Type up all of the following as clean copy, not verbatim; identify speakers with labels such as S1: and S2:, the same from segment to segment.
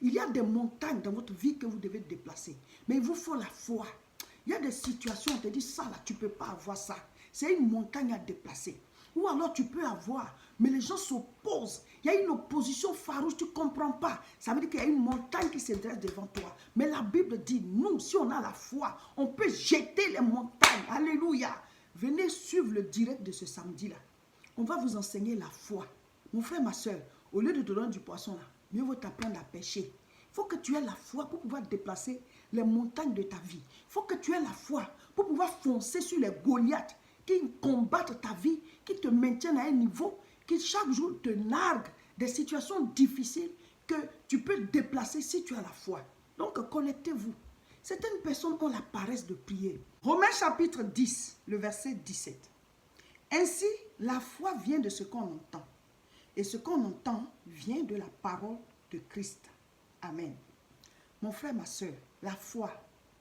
S1: Il y a des montagnes dans votre vie que vous devez déplacer. Mais il vous faut la foi. Il y a des situations, on te dit ça là, tu ne peux pas avoir ça. C'est une montagne à déplacer. Ou alors tu peux avoir, mais les gens s'opposent. Il y a une opposition farouche, tu ne comprends pas. Ça veut dire qu'il y a une montagne qui se dresse devant toi. Mais la Bible dit, nous, si on a la foi, on peut jeter les montagnes. Alléluia. Venez suivre le direct de ce samedi-là. On va vous enseigner la foi. Mon frère, ma soeur, au lieu de te donner du poisson là, mieux vaut t'apprendre à pêcher. Il faut que tu aies la foi pour pouvoir déplacer les montagnes de ta vie. Il faut que tu aies la foi pour pouvoir foncer sur les Goliaths qui combattent ta vie, qui te maintiennent à un niveau, qui chaque jour te narguent des situations difficiles que tu peux déplacer si tu as la foi. Donc, connectez-vous. Certaines personnes ont la paresse de prier. Romains chapitre 10, le verset 17. Ainsi, la foi vient de ce qu'on entend. Et ce qu'on entend vient de la parole de Christ. Amen. Mon frère, ma soeur, la foi,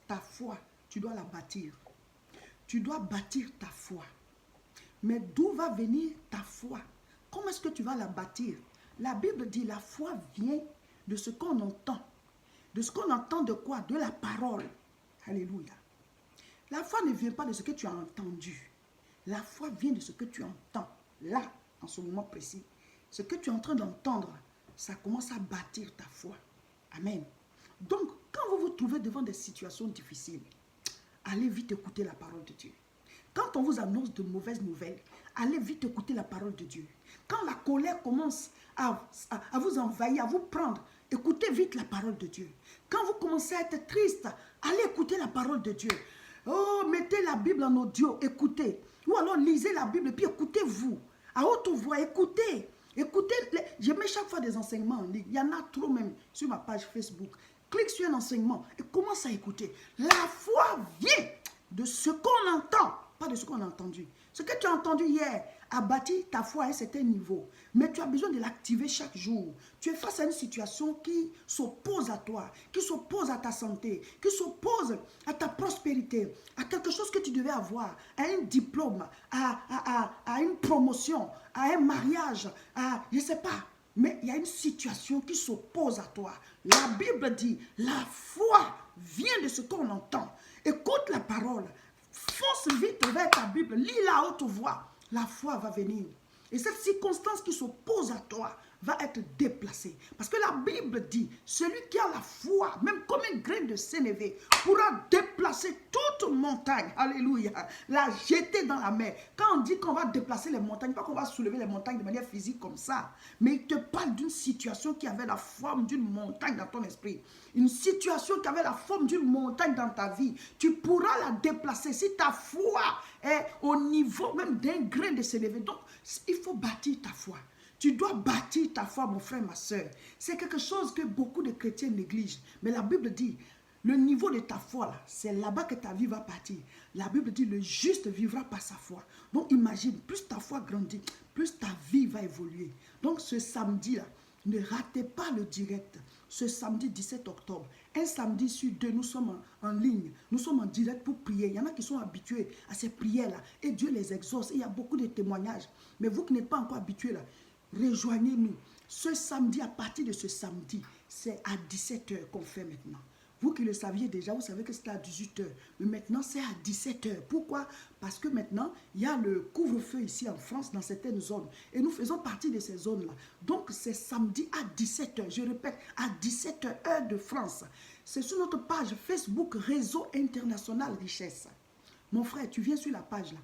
S1: ta foi, tu dois la bâtir. Tu dois bâtir ta foi. Mais d'où va venir ta foi? Comment est-ce que tu vas la bâtir? La Bible dit la foi vient de ce qu'on entend. De ce qu'on entend de quoi? De la parole. Alléluia. La foi ne vient pas de ce que tu as entendu. La foi vient de ce que tu entends. Là, en ce moment précis, ce que tu es en train d'entendre, ça commence à bâtir ta foi. Amen. Donc, quand vous vous trouvez devant des situations difficiles, allez vite écouter la parole de Dieu. Quand on vous annonce de mauvaises nouvelles, allez vite écouter la parole de Dieu. Quand la colère commence à vous envahir, à vous prendre, écoutez vite la parole de Dieu. Quand vous commencez à être triste, allez écouter la parole de Dieu. Oh, mettez la Bible en audio, écoutez. Ou alors lisez la Bible et puis écoutez-vous. À haute voix, écoutez. Écoutez, je mets chaque fois des enseignements en ligne. Il y en a trop même sur ma page Facebook. Clique sur un enseignement et commence à écouter. La foi vient de ce qu'on entend, pas de ce qu'on a entendu. Ce que tu as entendu hier a bâti ta foi à un certain niveau. Mais tu as besoin de l'activer chaque jour. Tu es face à une situation qui s'oppose à toi, qui s'oppose à ta santé, qui s'oppose à ta prospérité, à quelque chose que tu devais avoir, à un diplôme, à une promotion, à un mariage, à je ne sais pas. Mais il y a une situation qui s'oppose à toi. La Bible dit, la foi vient de ce qu'on entend. Écoute la parole. Fonce vite vers ta Bible. Lis-la à haute voix. La foi va venir. Et cette circonstance qui s'oppose à toi va être déplacée. Parce que la Bible dit, celui qui a la foi, même comme un grain de sénévé, pourra déplacer toute montagne. Alléluia. La jeter dans la mer. Quand on dit qu'on va déplacer les montagnes, pas qu'on va soulever les montagnes de manière physique comme ça. Mais il te parle d'une situation qui avait la forme d'une montagne dans ton esprit. Une situation qui avait la forme d'une montagne dans ta vie. Tu pourras la déplacer si ta foi est au niveau même d'un grain de sénévé. Donc, il faut bâtir ta foi. Tu dois bâtir ta foi, mon frère, ma soeur. C'est quelque chose que beaucoup de chrétiens négligent. Mais la Bible dit, le niveau de ta foi, là, c'est là-bas que ta vie va partir. La Bible dit, le juste vivra par sa foi. Donc imagine, plus ta foi grandit, plus ta vie va évoluer. Donc ce samedi-là, ne ratez pas le direct. Ce samedi 17 octobre, un samedi sur deux, nous sommes en ligne. Nous sommes en direct pour prier. Il y en a qui sont habitués à ces prières-là. Et Dieu les exauce. Et il y a beaucoup de témoignages. Mais vous qui n'êtes pas encore habitués là, rejoignez-nous. Ce samedi, à partir de ce samedi, c'est à 17 h qu'on fait maintenant. Vous qui le saviez déjà, vous savez que c'était à 18 h. Mais maintenant, c'est à 17 h. Pourquoi? Parce que maintenant, il y a le couvre-feu ici en France, dans certaines zones. Et nous faisons partie de ces zones-là. Donc, c'est samedi à 17 h. Je répète, à 17 h, heure de France. C'est sur notre page Facebook, Réseau International Richesse. Mon frère, tu viens sur la page là.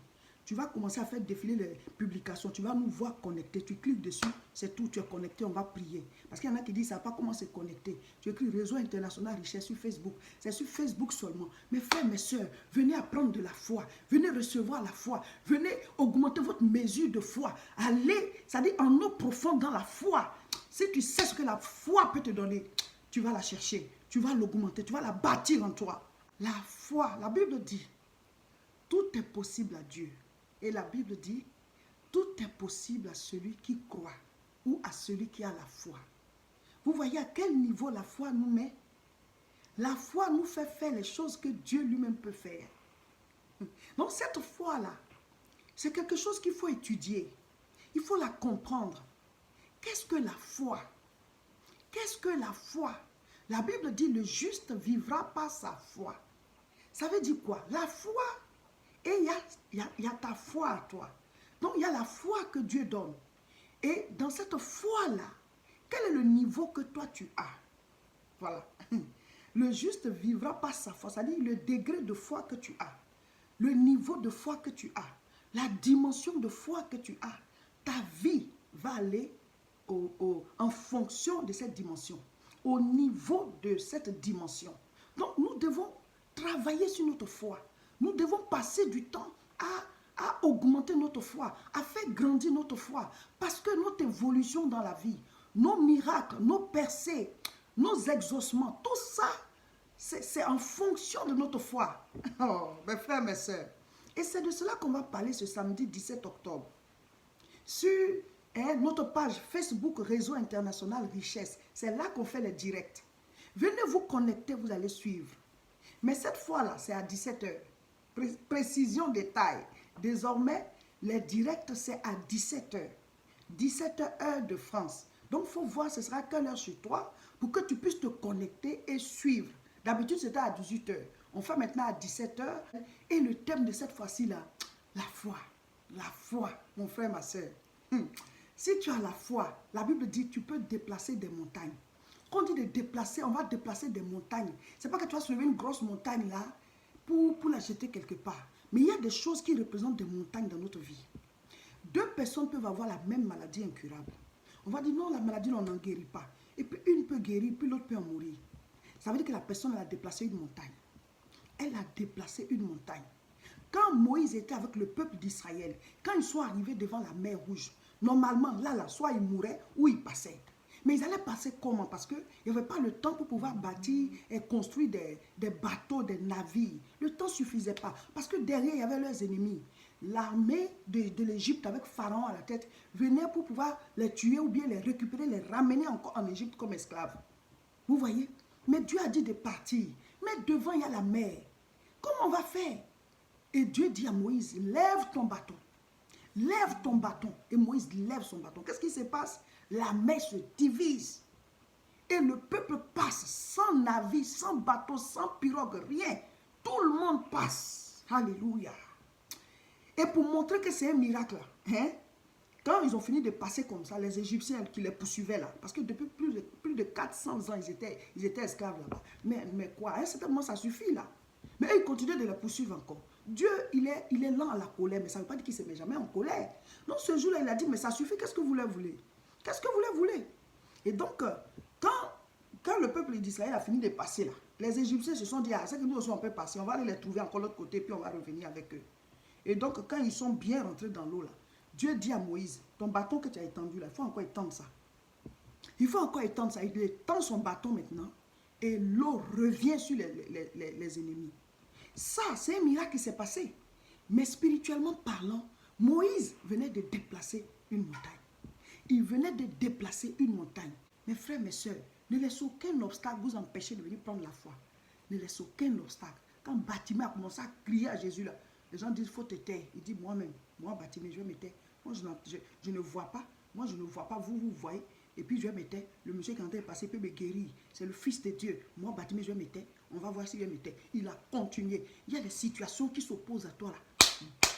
S1: Tu vas commencer à faire défiler les publications. Tu vas nous voir connectés. Tu cliques dessus, c'est tout. Tu es connecté, on va prier. Parce qu'il y en a qui disent, ça ne savent pas comment se connecter. Tu écris Réseau International Richesse sur Facebook. C'est sur Facebook seulement. Mes frères, mes soeurs, venez apprendre de la foi. Venez recevoir la foi. Venez augmenter votre mesure de foi. Allez, c'est-à-dire en eau profonde dans la foi. Si tu sais ce que la foi peut te donner, tu vas la chercher. Tu vas l'augmenter. Tu vas la bâtir en toi. La foi, la Bible dit, tout est possible à Dieu. Et la Bible dit, tout est possible à celui qui croit ou à celui qui a la foi. Vous voyez à quel niveau la foi nous met? La foi nous fait faire les choses que Dieu lui-même peut faire. Donc cette foi-là, c'est quelque chose qu'il faut étudier. Il faut la comprendre. Qu'est-ce que la foi? Qu'est-ce que la foi? La Bible dit, le juste vivra par sa foi. Ça veut dire quoi? La foi, et il y a ta foi à toi. Donc, il y a la foi que Dieu donne. Et dans cette foi-là, quel est le niveau que toi tu as? Voilà. Le juste vivra par sa foi. C'est-à-dire le degré de foi que tu as. Le niveau de foi que tu as. La dimension de foi que tu as. Ta vie va aller en fonction de cette dimension. Au niveau de cette dimension. Donc, nous devons travailler sur notre foi. Nous devons passer du temps à augmenter notre foi, à faire grandir notre foi. Parce que notre évolution dans la vie, nos miracles, nos percées, nos exaucements, tout ça, c'est en fonction de notre foi. Oh, mes frères, mes sœurs. Et c'est de cela qu'on va parler ce samedi 17 octobre. Sur notre page Facebook Réseau International Richesse, c'est là qu'on fait les directs. Venez vous connecter, vous allez suivre. Mais cette fois-là, c'est à 17 h. Précision, détail. Désormais, les directs, c'est à 17 h. 17 h heure de France. Donc, il faut voir, ce sera quelle heure chez toi pour que tu puisses te connecter et suivre. D'habitude, c'était à 18 h. On fait maintenant à 17 h. Et le thème de cette fois-ci, là, la foi. La foi, mon frère, ma soeur. Si tu as la foi, la Bible dit tu peux déplacer des montagnes. Quand on dit de déplacer, on va déplacer des montagnes. Ce n'est pas que tu vas soulever une grosse montagne là pour la jeter quelque part. Mais il y a des choses qui représentent des montagnes dans notre vie. Deux personnes peuvent avoir la même maladie incurable. On va dire non, la maladie, on n'en guérit pas. Et puis une peut guérir, puis l'autre peut en mourir. Ça veut dire que la personne elle a déplacé une montagne. Elle a déplacé une montagne. Quand Moïse était avec le peuple d'Israël, quand ils sont arrivés devant la mer Rouge, normalement, là, soit ils mouraient ou ils passaient. Mais ils allaient passer comment? Parce qu'il n'y avait pas le temps pour pouvoir bâtir et construire des bateaux, des navires. Le temps ne suffisait pas. Parce que derrière, il y avait leurs ennemis. L'armée de l'Égypte, avec Pharaon à la tête, venait pour pouvoir les tuer ou bien les récupérer, les ramener encore en Égypte comme esclaves. Vous voyez? Mais Dieu a dit de partir. Mais devant, il y a la mer. Comment on va faire? Et Dieu dit à Moïse, lève ton bâton. Lève ton bâton. Et Moïse lève son bâton. Qu'est-ce qui se passe? La mer se divise. Et le peuple passe sans navire, sans bateau, sans pirogue, rien. Tout le monde passe. Alléluia. Et pour montrer que c'est un miracle, hein, quand ils ont fini de passer comme ça, les Égyptiens qui les poursuivaient là, parce que depuis plus de 400 ans, ils étaient esclaves là-bas. Mais quoi, à un certain moment, ça suffit là. Mais eux, ils continuaient de les poursuivre encore. Dieu, il est lent à la colère, mais ça ne veut pas dire qu'il ne se met jamais en colère. Donc ce jour-là, il a dit, mais ça suffit, qu'est-ce que vous voulez? Qu'est-ce que vous voulez? Et donc, quand le peuple d'Israël a fini de passer là, les Égyptiens se sont dit, ah, c'est que nous aussi on peut passer, on va aller les trouver encore de l'autre côté, puis on va revenir avec eux. Et donc, quand ils sont bien rentrés dans l'eau là, Dieu dit à Moïse, ton bâton que tu as étendu là, il faut encore étendre ça. Il faut encore étendre ça. Il étend son bâton maintenant, et l'eau revient sur les ennemis. Ça, c'est un miracle qui s'est passé. Mais spirituellement parlant, Moïse venait de déplacer une montagne. Il venait de déplacer une montagne. Mes frères, mes soeurs, ne laissez aucun obstacle vous empêcher de venir prendre la foi. Ne laissez aucun obstacle. Quand Bartimée a commencé à crier à Jésus, là, les gens disent, il faut te taire. Il dit, moi-même, moi Bartimée, je vais me taire. Moi, je ne vois pas. Moi, je ne vois pas. Vous voyez. Et puis, je vais me taire. Le monsieur qui est en train de passer peut me guérir. C'est le Fils de Dieu. Moi, Bartimée, je vais me taire. On va voir s'il va me taire. Il a continué. Il y a des situations qui s'opposent à toi, là.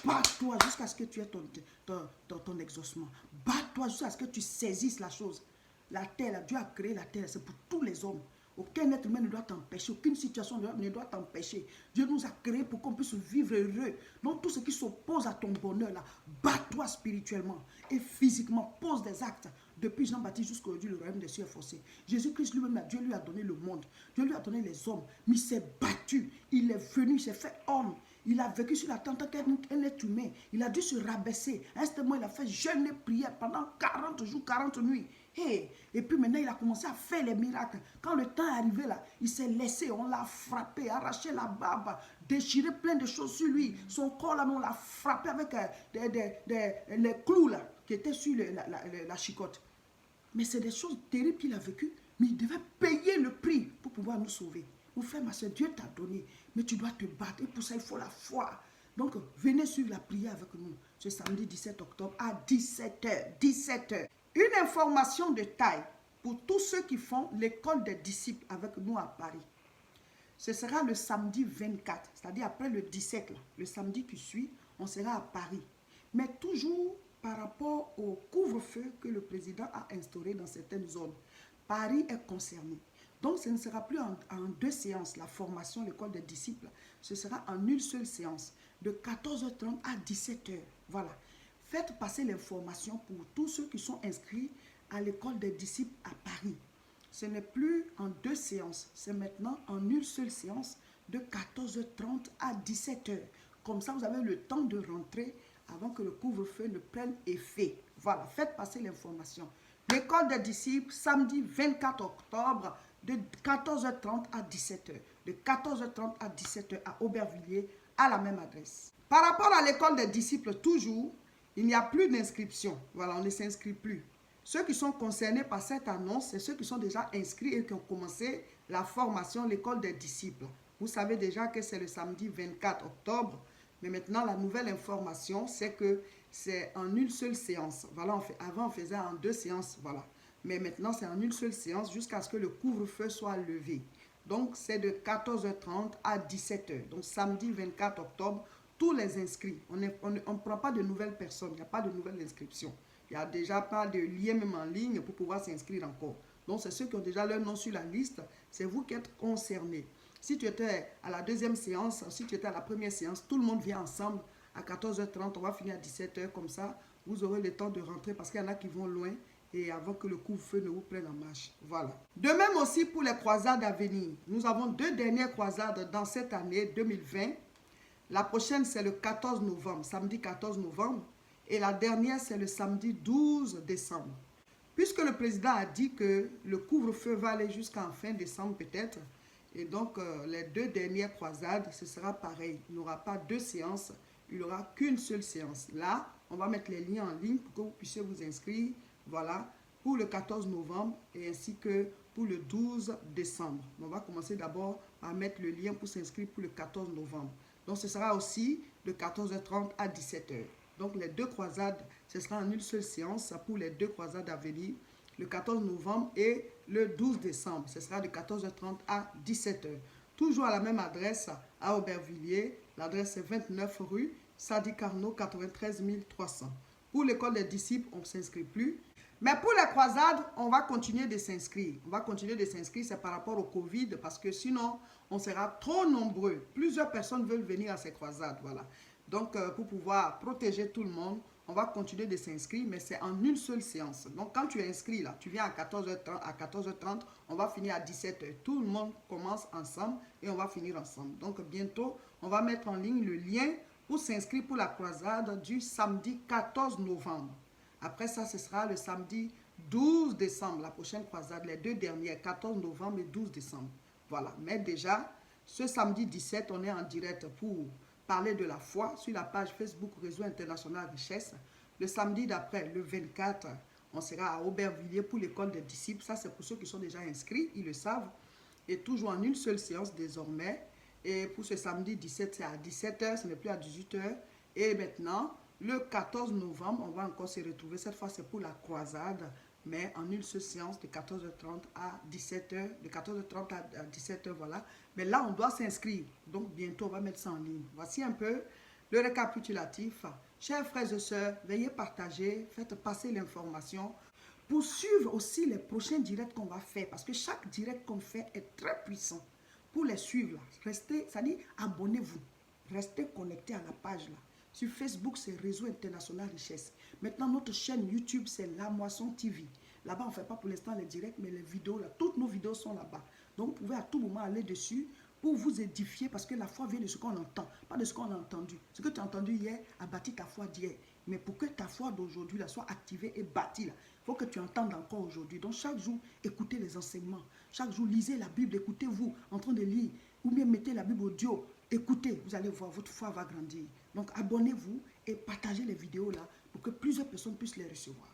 S1: Bats-toi jusqu'à ce que tu aies ton exaucement. Bats-toi jusqu'à ce que tu saisisses la chose. La terre, là, Dieu a créé la terre, c'est pour tous les hommes. Aucun être humain ne doit t'empêcher, aucune situation ne doit t'empêcher. Dieu nous a créés pour qu'on puisse vivre heureux. Donc tout ce qui s'oppose à ton bonheur, là, bats-toi spirituellement et physiquement. Pose des actes. Depuis Jean-Baptiste jusqu'à aujourd'hui, le royaume des cieux est forcé. Jésus-Christ lui-même, Dieu lui a donné le monde. Dieu lui a donné les hommes. Mais il s'est battu. Il est venu, il s'est fait homme. Il a vécu sur la terre en tant qu'un être humain. Il a dû se rabaisser. À un moment, il a fait jeûne et prière pendant 40 jours, 40 nuits. Hey. Et puis maintenant, il a commencé à faire les miracles. Quand le temps est arrivé là, il s'est laissé. On l'a frappé, arraché la barbe, déchiré plein de choses sur lui. Son corps là, on l'a frappé avec les clous là, qui étaient sur la chicotte. Mais c'est des choses terribles qu'il a vécues. Mais il devait payer le prix pour pouvoir nous sauver. Mon frère, ma soeur, Dieu t'a donné, mais tu dois te battre. Et pour ça, il faut la foi. Donc, venez suivre la prière avec nous ce samedi 17 octobre à 17 h. 17 h. Une information de taille pour tous ceux qui font l'école des disciples avec nous à Paris. Ce sera le samedi 24, c'est-à-dire après le 17, là, le samedi qui suit, on sera à Paris. Mais toujours par rapport au couvre-feu que le président a instauré dans certaines zones. Paris est concerné. Donc, ce ne sera plus en 2 séances, la formation, l'école des disciples. Ce sera en une seule séance, de 14h30 à 17h. Voilà. Faites passer l'information pour tous ceux qui sont inscrits à l'école des disciples à Paris. Ce n'est plus en 2 séances, c'est maintenant en une seule séance de 14h30 à 17h. Comme ça, vous avez le temps de rentrer avant que le couvre-feu ne prenne effet. Voilà, faites passer l'information. L'école des disciples, samedi 24 octobre, de 14h30 à 17h. De 14h30 à 17h à Aubervilliers, à la même adresse. Par rapport à l'école des disciples, toujours, il n'y a plus d'inscription. Voilà, on ne s'inscrit plus. Ceux qui sont concernés par cette annonce, c'est ceux qui sont déjà inscrits et qui ont commencé la formation, l'école des disciples. Vous savez déjà que c'est le samedi 24 octobre, mais maintenant la nouvelle information, c'est que c'est en une seule séance. Voilà, avant on faisait en 2 séances, voilà. Mais maintenant c'est en une seule séance jusqu'à ce que le couvre-feu soit levé. Donc c'est de 14h30 à 17h. Donc samedi 24 octobre, tous les inscrits, on ne prend pas de nouvelles personnes, il n'y a pas de nouvelles inscriptions. Il n'y a déjà pas de lien même en ligne pour pouvoir s'inscrire encore. Donc, c'est ceux qui ont déjà leur nom sur la liste. C'est vous qui êtes concernés. Si tu étais à la 2e séance, si tu étais à la 1re séance, tout le monde vient ensemble à 14h30. On va finir à 17h comme ça. Vous aurez le temps de rentrer parce qu'il y en a qui vont loin et avant que le couvre-feu ne vous prenne en marche. Voilà. De même aussi pour les croisades à venir. Nous avons 2 dernières croisades dans cette année 2020. La prochaine, c'est le 14 novembre, samedi 14 novembre. Et la dernière, c'est le samedi 12 décembre. Puisque le président a dit que le couvre-feu va aller jusqu'en fin décembre peut-être, et donc les 2 dernières croisades, ce sera pareil. Il n'y aura pas 2 séances, il n'y aura qu'une seule séance. Là, on va mettre les liens en ligne pour que vous puissiez vous inscrire, voilà, pour le 14 novembre et ainsi que pour le 12 décembre. On va commencer d'abord à mettre le lien pour s'inscrire pour le 14 novembre. Donc, ce sera aussi de 14h30 à 17h. Donc, les 2 croisades, ce sera en une seule séance pour les 2 croisades à venir, le 14 novembre et le 12 décembre. Ce sera de 14h30 à 17h. Toujours à la même adresse à Aubervilliers. L'adresse est 29 rue Sadi Carnot, 93 300. Pour l'école des disciples, on ne s'inscrit plus. Mais pour les croisades, on va continuer de s'inscrire. On va continuer de s'inscrire, c'est par rapport au Covid, parce que sinon, on sera trop nombreux. Plusieurs personnes veulent venir à ces croisades, voilà. Donc, pour pouvoir protéger tout le monde, on va continuer de s'inscrire, mais c'est en une seule séance. Donc, quand tu es inscrit, là, tu viens à 14h30, on va finir à 17h. Tout le monde commence ensemble et on va finir ensemble. Donc, bientôt, on va mettre en ligne le lien pour s'inscrire pour la croisade du samedi 14 novembre. Après ça, ce sera le samedi 12 décembre, la prochaine croisade, les 2 dernières, 14 novembre et 12 décembre. Voilà, mais déjà, ce samedi 17, on est en direct pour parler de la foi sur la page Facebook Réseau International Richesse. Le samedi d'après, le 24, on sera à Aubervilliers pour l'école des disciples. Ça, c'est pour ceux qui sont déjà inscrits, ils le savent. Et toujours en une seule séance désormais. Et pour ce samedi 17, c'est à 17h, ce n'est plus à 18h. Et maintenant, le 14 novembre, on va encore se retrouver. Cette fois, c'est pour la croisade, mais en une seule séance de 14h30 à 17h. De 14h30 à 17h, voilà. Mais là, on doit s'inscrire. Donc, bientôt, on va mettre ça en ligne. Voici un peu le récapitulatif. Chers frères et sœurs, veuillez partager, faites passer l'information pour suivre aussi les prochains directs qu'on va faire. Parce que chaque direct qu'on fait est très puissant. Pour les suivre, là, restez, c'est-à-dire abonnez-vous. Restez connectés à la page là. Sur Facebook, c'est Réseau International Richesse. Maintenant, notre chaîne YouTube, c'est La Moisson TV. Là-bas, on ne fait pas pour l'instant les directs, mais les vidéos, là, toutes nos vidéos sont là-bas. Donc, vous pouvez à tout moment aller dessus pour vous édifier, parce que la foi vient de ce qu'on entend, pas de ce qu'on a entendu. Ce que tu as entendu hier a bâti ta foi d'hier. Mais pour que ta foi d'aujourd'hui soit activée et bâtie, il faut que tu entendes encore aujourd'hui. Donc, chaque jour, écoutez les enseignements. Chaque jour, lisez la Bible, écoutez-vous en train de lire. Ou bien mettez la Bible audio. Écoutez, vous allez voir, votre foi va grandir. Donc, abonnez-vous et partagez les vidéos là pour que plusieurs personnes puissent les recevoir.